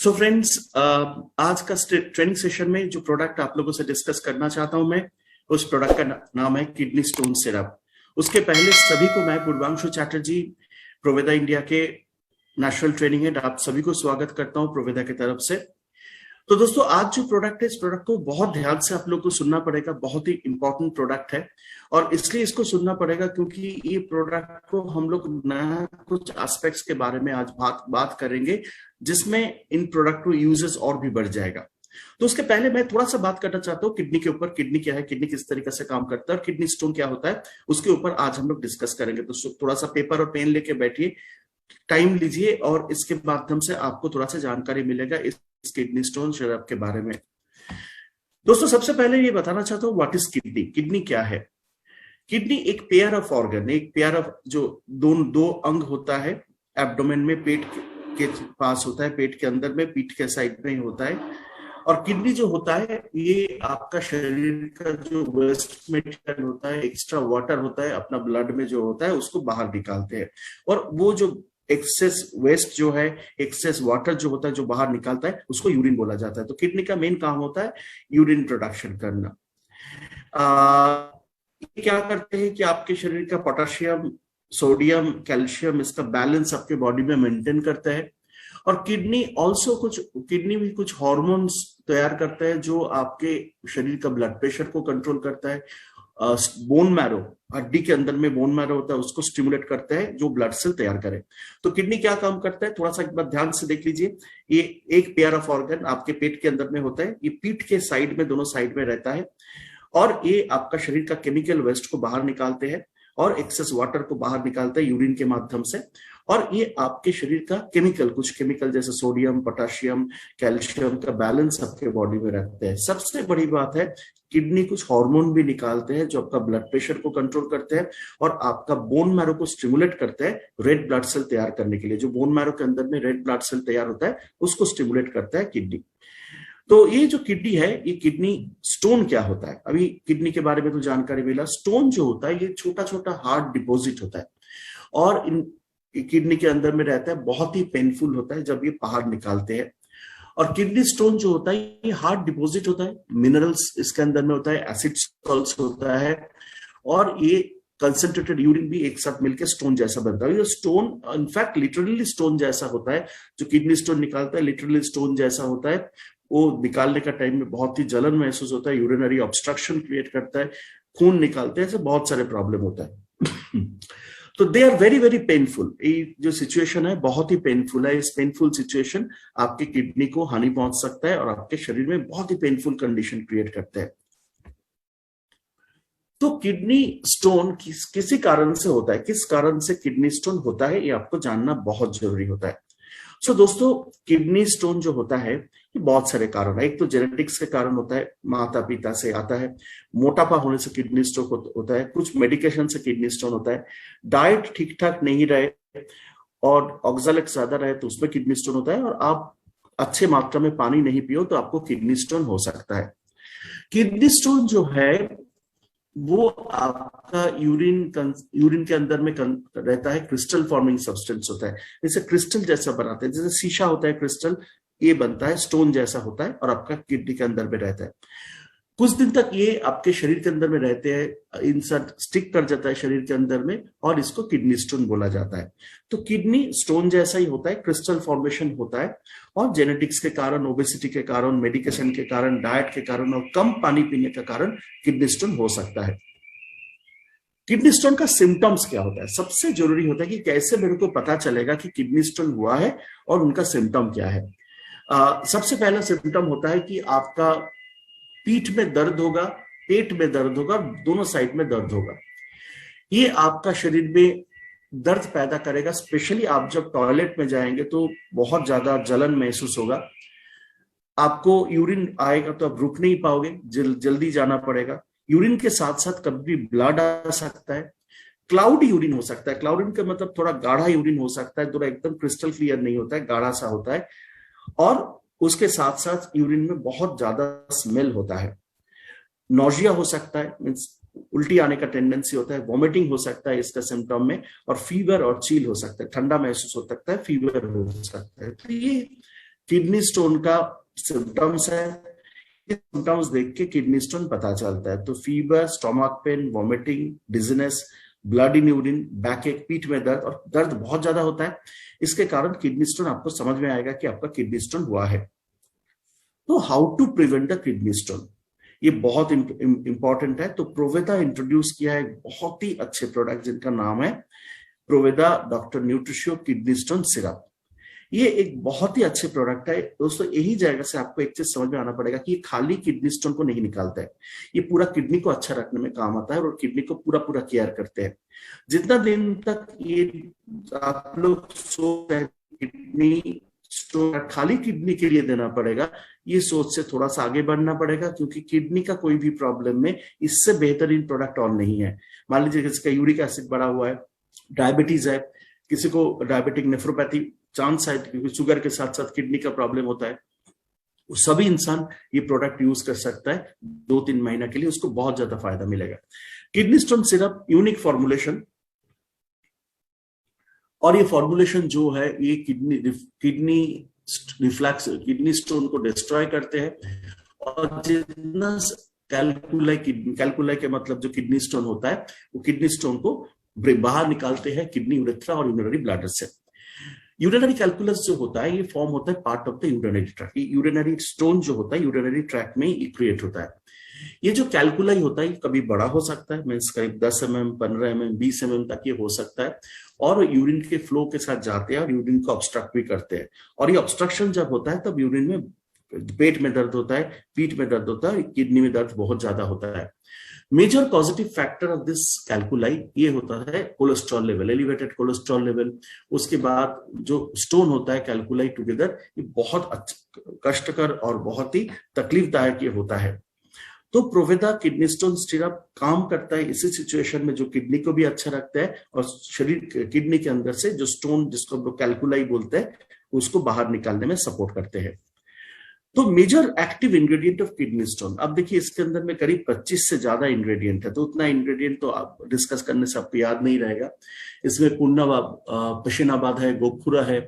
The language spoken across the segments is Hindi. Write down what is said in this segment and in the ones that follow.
सो फ्रेंड्स, आज का ट्रेनिंग सेशन में जो प्रोडक्ट आप लोगों से डिस्कस करना चाहता हूं मैं, उस प्रोडक्ट का नाम है किडनी स्टोन सिरप। उसके पहले सभी को मैं पूर्वांशु चैटर्जी, प्रोवेदा इंडिया के नेशनल ट्रेनिंग हेड, आप सभी को स्वागत करता हूं प्रोवेदा की तरफ से। तो दोस्तों, आज जो प्रोडक्ट है, इस प्रोडक्ट को बहुत ध्यान से आप लोग को सुनना पड़ेगा। बहुत ही इंपॉर्टेंट प्रोडक्ट है और इसलिए इसको सुनना पड़ेगा क्योंकि ये प्रोडक्ट को हम लोग नया कुछ एस्पेक्ट्स के बारे में आज बात करेंगे, जिसमें इन प्रोडक्ट को यूजेस और भी बढ़ जाएगा। तो उसके पहले मैं थोड़ा सा बात करना चाहता हूँ किडनी के ऊपर। किडनी क्या है, किडनी किस तरीके से काम करता है और किडनी स्टोन क्या होता है, उसके ऊपर आज हम लोग डिस्कस करेंगे। तो थोड़ा सा पेपर और पेन लेके बैठिए, टाइम लीजिए और इसके माध्यम से आपको थोड़ा सा जानकारी मिलेगा इस किडनी स्टोन सिरप के बारे में। दोस्तों, सबसे पहले ये बताना चाहता हूँ व्हाट इज किडनी। किडनी क्या है? किडनी एक पेयर ऑफ ऑर्गन, एक पेयर ऑफ जो दो अंग होता है एब्डोमेन में, पेट के पास होता है, पेट के अंदर में, पीठ के साइड में ही होता है। और किडनी जो होता है, ये आपका शरीर का जो वेस्ट मटेरियल होता है, एक्स्ट्रा वाटर होता है, अपना ब्लड में जो होता है उसको बाहर निकालते हैं। और वो जो एक्सेस वेस्ट जो है, एक्सेस वाटर जो होता है जो बाहर निकालता है, उसको यूरिन बोला जाता है। तो किडनी का मेन काम होता है यूरिन प्रोडक्शन करना। ये क्या करते हैं कि आपके शरीर का पोटेशियम, सोडियम, कैल्शियम, इसका बैलेंस आपके बॉडी में मेंटेन करता है। और किडनी भी कुछ हार्मोन्स तैयार करता है जो आपके शरीर का ब्लड प्रेशर को कंट्रोल करता है। बोन मैरो, हड्डी के अंदर में बोन मैरो होता है, उसको स्टिमुलेट करता है जो ब्लड सेल तैयार करे। तो किडनी क्या काम करता है, थोड़ा सा एक बार ध्यान से देख लीजिए। ये एक पेयर ऑफ ऑर्गन आपके पेट के अंदर में होता है। ये पीठ के साइड में, दोनों साइड में रहता है और ये आपका शरीर का केमिकल वेस्ट को बाहर निकालते हैं और एक्सेस वाटर को बाहर निकालते हैं यूरिन के माध्यम से। और ये आपके शरीर का कुछ केमिकल जैसे सोडियम, पोटेशियम, कैल्शियम का बैलेंस आपके बॉडी में रखते हैं। सबसे बड़ी बात है, किडनी कुछ हार्मोन भी निकालते हैं जो आपका ब्लड प्रेशर को कंट्रोल करते हैं और आपका बोन मैरो को स्टिमुलेट करते हैं रेड ब्लड सेल तैयार करने के लिए। जो बोन मैरो के अंदर में रेड ब्लड सेल तैयार होता है, उसको स्टिमुलेट करता है किडनी। तो ये जो किडनी है, ये किडनी स्टोन क्या होता है, अभी किडनी के बारे में तो जानकारी मिला। स्टोन जो होता है, ये छोटा छोटा हार्ड डिपॉजिट होता है और इन किडनी के अंदर में रहता है। बहुत ही पेनफुल होता है जब ये बाहर निकालते हैं। और किडनी स्टोन जो होता है, ये हार्ड डिपॉजिट होता है, मिनरल्स इसके अंदर में होता है, एसिड सॉल्ट्स होता है और ये कंसेंट्रेटेड यूरिन भी एक साथ मिलकर स्टोन जैसा बनता है। ये स्टोन इनफैक्ट लिटरली स्टोन जैसा होता है। जो किडनी स्टोन निकालता है लिटरली स्टोन जैसा होता है। वो निकालने का टाइम में बहुत ही जलन महसूस होता है, यूरिनरी ऑब्स्ट्रक्शन क्रिएट करता है, खून निकालते हैं, ऐसे बहुत सारे प्रॉब्लम होता है। तो they are very very painful. ये जो सिचुएशन है बहुत ही पेनफुल है। इस पेनफुल सिचुएशन आपकी किडनी को हानि पहुंच सकता है और आपके शरीर में बहुत ही पेनफुल कंडीशन क्रिएट करता है। तो किडनी स्टोन किसी कारण से होता है, किस कारण से किडनी स्टोन होता है, ये आपको जानना बहुत जरूरी होता है। सो दोस्तों, किडनी स्टोन जो होता है, ये बहुत सारे कारण है। एक तो जेनेटिक्स के कारण होता है, माता पिता से आता है। मोटापा होने से किडनी स्टोन होता है। कुछ मेडिकेशन से किडनी स्टोन होता है। डाइट ठीक ठाक नहीं रहे और ऑक्सैलेट ज्यादा रहे तो उसमें किडनी स्टोन होता है। और आप अच्छे मात्रा में पानी नहीं पियो तो आपको किडनी स्टोन हो सकता है। किडनी स्टोन जो है वो आपका यूरिन के अंदर में रहता है, क्रिस्टल फॉर्मिंग सब्सटेंस होता है। जैसे क्रिस्टल जैसा बनाते हैं, जैसे शीशा होता है क्रिस्टल, ये बनता है, स्टोन जैसा होता है और आपका किडनी के अंदर में रहता है। कुछ दिन तक ये आपके शरीर के अंदर में रहते हैं, इंसर्ट स्टिक कर जाता है शरीर के अंदर में और इसको किडनी स्टोन बोला जाता है। तो किडनी स्टोन जैसा ही होता है, क्रिस्टल फॉर्मेशन होता है और जेनेटिक्स के कारण, ओबेसिटी के कारण, मेडिकेशन के कारण, डाइट के कारण और कम पानी पीने के कारण किडनी स्टोन हो सकता है। किडनी स्टोन का सिम्टम्स क्या होता है? सबसे जरूरी होता है कि कैसे मेरे को पता चलेगा कि किडनी स्टोन हुआ है और उनका सिम्टम क्या है। सबसे पहला सिम्टम होता है कि आपका पीठ में दर्द होगा, पेट में दर्द होगा, दोनों साइड में दर्द होगा। ये आपका शरीर में दर्द पैदा करेगा। स्पेशली आप जब टॉयलेट में जाएंगे तो बहुत ज्यादा जलन महसूस होगा। आपको यूरिन आएगा तो आप रुक नहीं पाओगे, जल्दी जाना पड़ेगा। यूरिन के साथ साथ कभी ब्लड आ सकता है। क्लाउड यूरिन हो सकता है। क्लाउड का मतलब थोड़ा गाढ़ा यूरिन हो सकता है, थोड़ा एकदम क्रिस्टल क्लियर नहीं होता है, गाढ़ा सा होता है। और उसके साथ साथ यूरिन में बहुत ज्यादा स्मेल होता है। नोजिया हो सकता है, मीन्स उल्टी आने का टेंडेंसी होता है। वॉमिटिंग हो सकता है इसका सिम्टम में। और फीवर और चील हो सकता है, ठंडा महसूस हो सकता है, फीवर हो सकता है। तो ये किडनी स्टोन का सिम्टम्स है, सिम्टम्स देख के किडनी स्टोन पता चलता है। तो fever, stomach pain, vomiting, dizziness, blood in urine, back ache, पीठ में दर्द, और दर्द बहुत ज्यादा होता है, इसके कारण किडनी स्टोन आपको समझ में आएगा कि आपका किडनी स्टोन हुआ है। तो how to prevent the kidney stone, ये बहुत इंपॉर्टेंट है। तो प्रोवेदा इंट्रोड्यूस किया है बहुत ही अच्छे प्रोडक्ट जिनका नाम है प्रोवेदा डॉक्टर न्यूट्रिशियो किडनी स्टोन सिरप। ये एक बहुत ही अच्छे प्रोडक्ट है दोस्तों। यही जगह से आपको एक चीज समझ में आना पड़ेगा कि ये खाली किडनी स्टोन को नहीं निकालता है, ये पूरा किडनी को अच्छा रखने में काम आता है और किडनी को पूरा पूरा केयर करते हैं। जितना दिन तक ये आप लोग सोच रहे किडनी स्टोन खाली किडनी के लिए देना पड़ेगा, ये सोच से थोड़ा सा आगे बढ़ना पड़ेगा, क्योंकि किडनी का कोई भी प्रॉब्लम में इससे बेहतरीन प्रोडक्ट और नहीं है। मान लीजिए किसी का यूरिक एसिड बढ़ा हुआ है, डायबिटीज है, किसी को डायबिटिक नेफ्रोपैथी चांस है, क्योंकि शुगर के साथ साथ किडनी का प्रॉब्लम होता है, वो सभी इंसान ये प्रोडक्ट यूज कर सकता है 2-3 महीना के लिए, उसको बहुत ज्यादा फायदा मिलेगा। Kidney stone syrup unique formulation, और ये फॉर्मुलेशन जो है ये किडनी रिफ्लैक्स किडनी स्टोन को डिस्ट्रॉय करते हैं, और जितना कैलकुलाई के मतलब जो किडनी स्टोन होता है वो किडनी स्टोन को बाहर निकालते हैं किडनी यूरेथ्रा और यूरिनरी ब्लैडर से। यूरिनरी कैलकुलस जो होता है ये फॉर्म होता है part of the urinary tract. Urinary stone जो होता है यूरिनरी ट्रैक्ट में क्रिएट होता है। ये जो कैलकुलाई होता है कभी बड़ा हो सकता है, मीन्स करीब 10 mm, 15 mm, 20 mm तक ये हो सकता है, और यूरिन के फ्लो के साथ जाते हैं और यूरिन को ऑब्स्ट्रक्ट भी करते हैं। और ये ऑब्स्ट्रक्शन जब होता है तब यूरिन में पेट में दर्द होता है, पीठ में दर्द होता है, किडनी में दर्द बहुत ज्यादा होता है। Major positive factor of this calculi ये होता है cholesterol level, elevated cholesterol level. उसके बाद जो स्टोन होता है कैलकुलाई टुगेदर, ये बहुत कष्टकर और बहुत ही तकलीफदायक ये होता है। तो प्रोवेदा किडनी स्टोन सिरप काम करता है इसी सिचुएशन में, जो किडनी को भी अच्छा रखता है और शरीर किडनी के अंदर से जो स्टोन जिसको हम लोग कैलकुलाई बोलते हैं उसको बाहर निकालने में सपोर्ट करते हैं। तो major active ingredient of kidney stone, अब देखिए इसके अंदर में करीब 25 से ज्यादा इंग्रेडिएंट है, तो उतना इंग्रेडिएंट तो आप डिस्कस करने से आपको याद नहीं रहेगा। इसमें पूर्णवा पशीनाबाद है, गोखुरा है,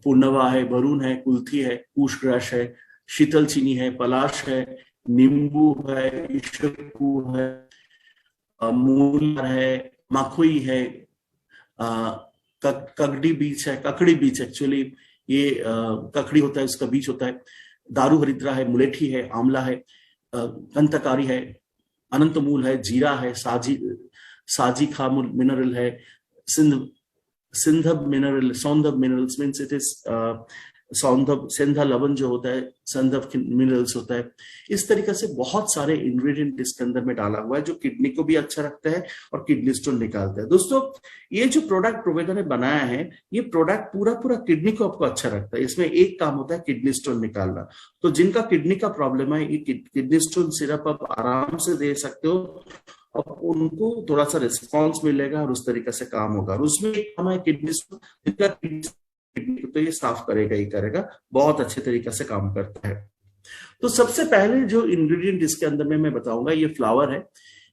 पूर्णवा है, बरून है, कुल्थी है, कूशग्रास है, शीतल चीनी है, पलाश है, नींबू है, इशकू है, मूल है, मखोई है, ककड़ी बीज है, ककड़ी बीज एक्चुअली ये ककड़ी होता है, इसका बीज होता है, दारू हरिद्रा है, मुलेठी है, आंवला है, कंतकारी है, अनंत मूल है, जीरा है, साजी खा मिनरल है, सिंधब मिनरल, सौंधब मिनरल्स मीन्स इट इज सौंधब, सेंधा लवण जो होता है संधव मिनरल्स होता है। इस तरीके से बहुत सारे इंग्रेडिएंट इसके अंदर में डाला हुआ है जो किडनी को भी अच्छा रखता है और किडनी स्टोन निकालता है। दोस्तों ये जो प्रोडक्ट प्रोवेदा ने बनाया है, ये प्रोडक्ट पूरा पूरा किडनी को आपको अच्छा रखता है। इसमें एक काम होता है किडनी स्टोन निकालना। तो जिनका किडनी का प्रॉब्लम है, ये किडनी स्टोन सिरप आप आराम से दे सकते हो और उनको थोड़ा सा रिस्पॉन्स मिलेगा और उस तरीके से काम होगा। और उसमें एक काम है किडनी स्टोन, जिनका तो ये साफ करेगा ही करेगा, बहुत अच्छे तरीके से काम करता है। तो सबसे पहले जो इंग्रेडिएंट इसके अंदर में मैं बताऊंगा, ये फ्लावर है,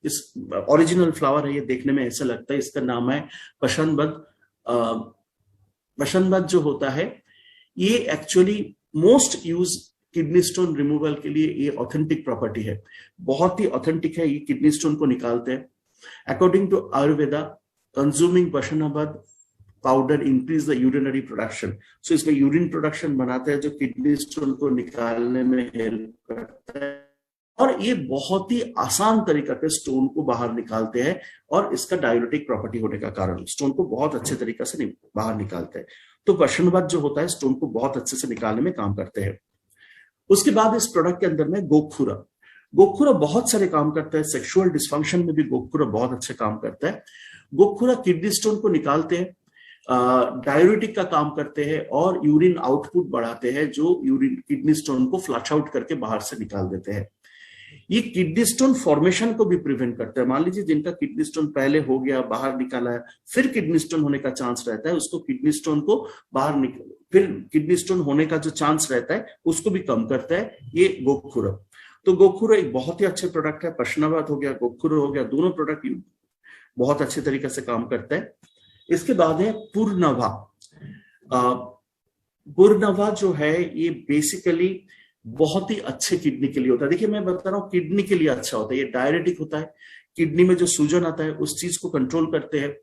इस ओरिजिनल फ्लावर है, ये देखने में ऐसा लगता है। इसका नाम है पशनबद। पशनबद जो होता है ये actually most use kidney stone removal के लिए, ये ऑथेंटिक प्रॉपर्टी है, बहुत ही ऑथेंटिक है, ये किडनी स्टोन को निकालते हैं। अकॉर्डिंग टू आयुर्वेदा, कंज्यूमिंग पशनबद powder increase the urinary production. So इसमें यूरिन प्रोडक्शन बनाता है जो किडनी स्टोन को निकालने में हेल्प करता है, और ये बहुत ही आसान तरीका पे स्टोन को बाहर निकालते हैं, और इसका डाययूरेटिक प्रॉपर्टी होने का कारण स्टोन को बहुत अच्छे तरीके से बाहर निकालते हैं। तो पशनबद जो होता है स्टोन को बहुत अच्छे से निकालने में काम करते हैं। उसके बाद इस प्रोडक्ट के अंदर में गोखुरा, गोखुरा बहुत सारे काम करता है। सेक्सुअल डिस्फंक्शन में भी गोखुरा बहुत अच्छे काम करता है। गोखुरा किडनी स्टोन को निकालते हैं, डाययूरेटिक का काम करते हैं और यूरिन आउटपुट बढ़ाते हैं, जो यूरिन किडनी स्टोन को फ्लश आउट करके बाहर से निकाल देते हैं। ये किडनी स्टोन फॉर्मेशन को भी प्रिवेंट करता है। मान लीजिए जिनका किडनी स्टोन पहले हो गया, बाहर निकाला है, फिर किडनी स्टोन होने का चांस रहता है, उसको किडनी स्टोन को बाहर फिर किडनी स्टोन होने का जो चांस रहता है उसको भी कम करता है ये गोखुरा। तो गोखुरा एक बहुत ही अच्छे प्रोडक्ट है। पशनाबाद हो गया, गोखुरा हो गया, दोनों प्रोडक्ट बहुत अच्छे तरीके से काम करता है। इसके बाद है पूर्णवा। बुरनवा जो है ये बेसिकली बहुत ही अच्छे किडनी के लिए होता है। देखिए मैं बता रहा हूँ किडनी के लिए अच्छा होता है, ये डायरेटिक होता है, किडनी में जो सूजन आता है उस चीज को कंट्रोल करते हैं।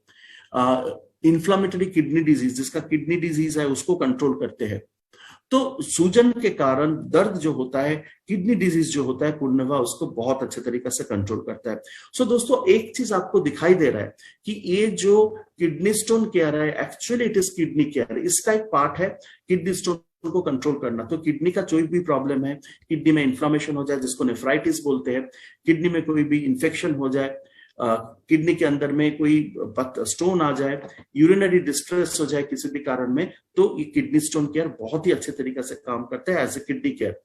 इन्फ्लामेटरी किडनी डिजीज, जिसका किडनी डिजीज है उसको कंट्रोल करते हैं। तो सूजन के कारण दर्द जो होता है, किडनी डिजीज जो होता है, पुरनवा उसको बहुत अच्छे तरीके से कंट्रोल करता है। सो दोस्तों एक चीज आपको दिखाई दे रहा है कि ये जो किडनी स्टोन केयर है actually it is kidney care, इसका एक पार्ट है किडनी स्टोन को कंट्रोल करना। तो किडनी का कोई भी प्रॉब्लम है, किडनी में इन्फ्लामेशन हो जाए जिसको नेफ्राइटिस बोलते हैं, किडनी में कोई भी इंफेक्शन हो जाए, किडनी के अंदर में कोई स्टोन आ जाए, यूरिनरी डिस्ट्रेस हो जाए किसी भी कारण में, तो ये किडनी स्टोन केयर बहुत ही अच्छे तरीके से काम करता है as a kidney care.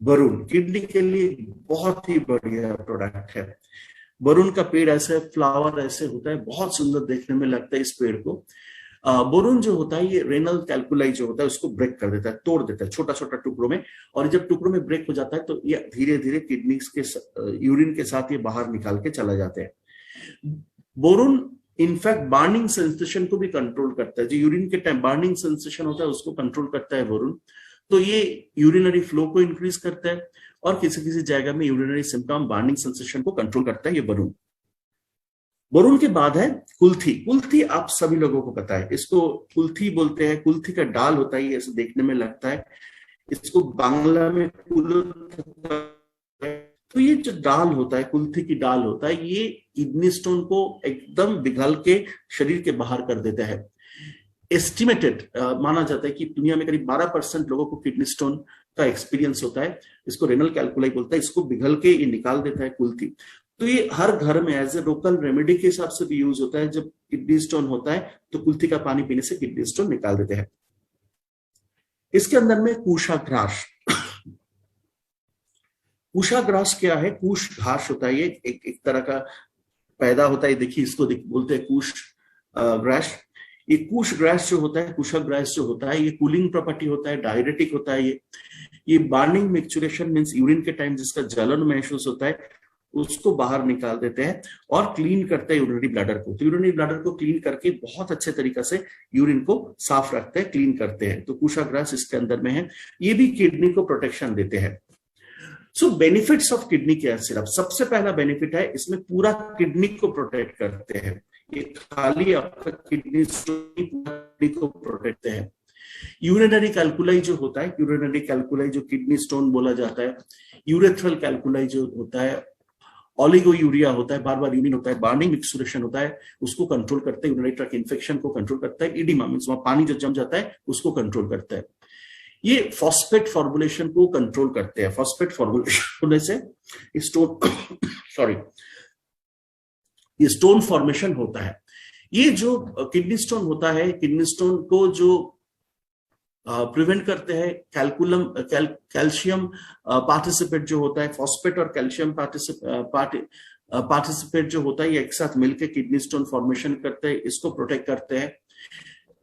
Varun kidney के लिए बहुत ही बढ़िया प्रोडक्ट है। वरुण का पेड़ ऐसे फ्लावर ऐसे होता है, बहुत सुंदर देखने में लगता है इस पेड़ को। बोरून जो होता है ये रेनल कैल्कुलाई जो होता है उसको ब्रेक कर देता है, तोड़ देता है छोटा छोटा टुकड़ों में, और जब टुकड़ों में ब्रेक हो जाता है तो ये धीरे धीरे किडनी के यूरिन के साथ ये बाहर निकाल के चला जाते हैं। बोरून इनफैक्ट बर्निंग सेंसेशन को भी कंट्रोल करता है, जो यूरिन के टाइम बर्निंग सेंसेशन होता है उसको कंट्रोल करता है बोरून। तो ये यूरिनरी फ्लो को इंक्रीज करता है और किसी किसी जगह में यूरिनरी सिम्टम बर्निंग सेंसेशन को कंट्रोल करता है ये बोरून। बोरून के बाद है कुल्थी। कुल्थी आप सभी लोगों को पता है, इसको कुल्थी बोलते हैं, कुल्थी का डाल होता है, ऐसे देखने में लगता है, इसको बांग्ला में तो ये जो डाल होता है, कुल्थी की डाल होता है, ये किडनी स्टोन को एकदम पिघल के शरीर के बाहर कर देता है। एस्टिमेटेड माना जाता है कि दुनिया में करीब 12% लोगों को किडनी स्टोन का एक्सपीरियंस होता है। इसको रेनल कैल्कुलाई बोलता है, इसको पिघल के ये निकाल देता है कुल्थी। तो ये हर घर में एज ए लोकल रेमेडी के हिसाब से भी यूज होता है। जब किडनी स्टोन होता है तो कुल्थी का पानी पीने से किडनी स्टोन निकाल देते हैं। इसके अंदर में कुशाग्रास। कुशाग्रास क्या है? कुश घास होता है, ये एक तरह का पैदा होता है, देखिए इसको बोलते हैं कुश ग्रास। ये कुश ग्रास जो होता है, कुशाग्रास जो होता है, ये कूलिंग प्रॉपर्टी होता है, डायरेटिक होता है। ये बर्निंग मिक्सचुरेशन मींस यूरिन के टाइम जिसका जलन महसूस होता है उसको बाहर निकाल देते हैं और क्लीन करते हैं यूरिनरी ब्लैडर को। तो यूरिनरी ब्लैडर को क्लीन करके बहुत अच्छे तरीके से यूरिन को साफ रखते हैं, क्लीन करते हैं। तो कुशाग्रास इसके अंदर में है, ये भी किडनी को प्रोटेक्शन देते हैं। सो benefits of kidney care syrup, सबसे पहला बेनिफिट है इसमें पूरा किडनी को प्रोटेक्ट करते हैं। ये खाली आपका किडनी को प्रोटेक्ट है। यूरिनरी कैल्कुलाई जो होता है, यूरिनरी कैल्कुलाई जो किडनी स्टोन बोला जाता है, यूरेथ्रल कैल्कुलाई जो होता है, ऑलिगो यूरिया होता है, बार बार यूरिन होता है, बर्निंग मिक्सचुरेशन होता है, उसको कंट्रोल करता है। यूरिनरी ट्रैक्ट इन्फेक्शन को कंट्रोल करता है। इडिमा मींस वहां पानी जो जम जाता है उसको कंट्रोल करता है। ये फॉस्फेट फॉर्मुलेशन को कंट्रोल करते हैं। फॉस्फेट फॉर्मुलेशन होने से स्टोन सॉरी ये स्टोन फॉर्मेशन होता है। ये जो किडनी स्टोन होता है, किडनी स्टोन को जो प्रिवेंट करते हैं कैल्शियम पार्टिसिपेट जो होता है, फॉस्फेट और कैल्शियम पार्टिसिपेट जो होता है, ये एक साथ मिलकर किडनी स्टोन फॉर्मेशन करते हैं, इसको प्रोटेक्ट करते हैं।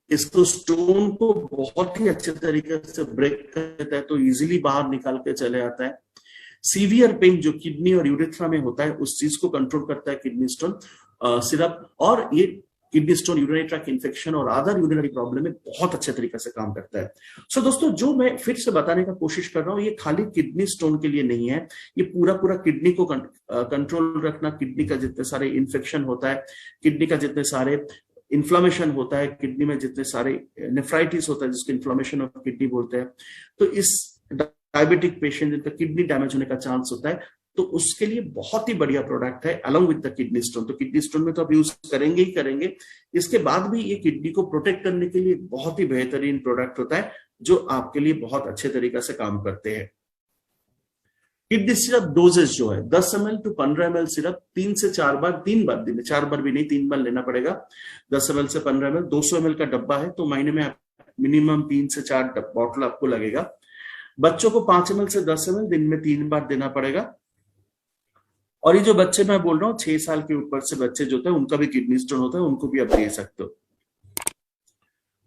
इसको स्टोन को बहुत ही अच्छे तरीके से ब्रेक कर देता है, तो इजीली बाहर निकाल के चले आता है। सीवियर पेन जो किडनी और यूरेथ्रा में होता है उस चीज को कंट्रोल करता है किडनी स्टोन सिरप। और ये kidney stone, urinary tract infection और अदर यूरिनरी प्रॉब्लम में बहुत अच्छे तरीके से काम करता है। सो दोस्तों जो मैं फिर से बताने का कोशिश कर रहा हूँ, ये खाली किडनी स्टोन के लिए नहीं है, ये पूरा किडनी को कंट्रोल रखना, किडनी का जितने सारे इन्फेक्शन होता है, किडनी का जितने सारे इन्फ्लामेशन होता है, किडनी में जितने सारे नेफ्राइटिस होता है जिसको इन्फ्लामेशन ऑफ किडनी बोलते हैं, तो इस डायबिटिक पेशेंट जिनका किडनी डैमेज होने का चांस होता है, तो उसके लिए बहुत ही बढ़िया प्रोडक्ट है along with the kidney stone. तो किडनी स्टोन में तो आप यूज करेंगे ही करेंगे, इसके बाद भी ये किडनी को प्रोटेक्ट करने के लिए बहुत ही बेहतरीन प्रोडक्ट होता है जो आपके लिए बहुत अच्छे तरीके से काम करते हैं। किडनी सिरप डोजेज जो है 10 ml to 15 ml सिरप 3 से 4 बार, 3 बार दिन में, 4 बार भी नहीं 3 बार लेना पड़ेगा। 10 ml से 15 ml 200 ml का डब्बा है, तो महीने में मिनिमम 3 से 4 बॉटल आपको लगेगा। बच्चों को 5 ml से 10 ml दिन में 3 बार देना पड़ेगा। और ये जो बच्चे मैं बोल रहा हूँ 6 साल के ऊपर से बच्चे जो होते हैं उनका भी किडनी स्टोन होता है, उनको भी आप दे सकते हो।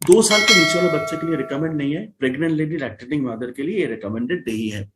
2 साल के नीचे वाले बच्चे के लिए रिकमेंड नहीं है, प्रेग्नेंट लेडी लैक्टेटिंग मदर के लिए ये रिकमेंडेड नहीं है।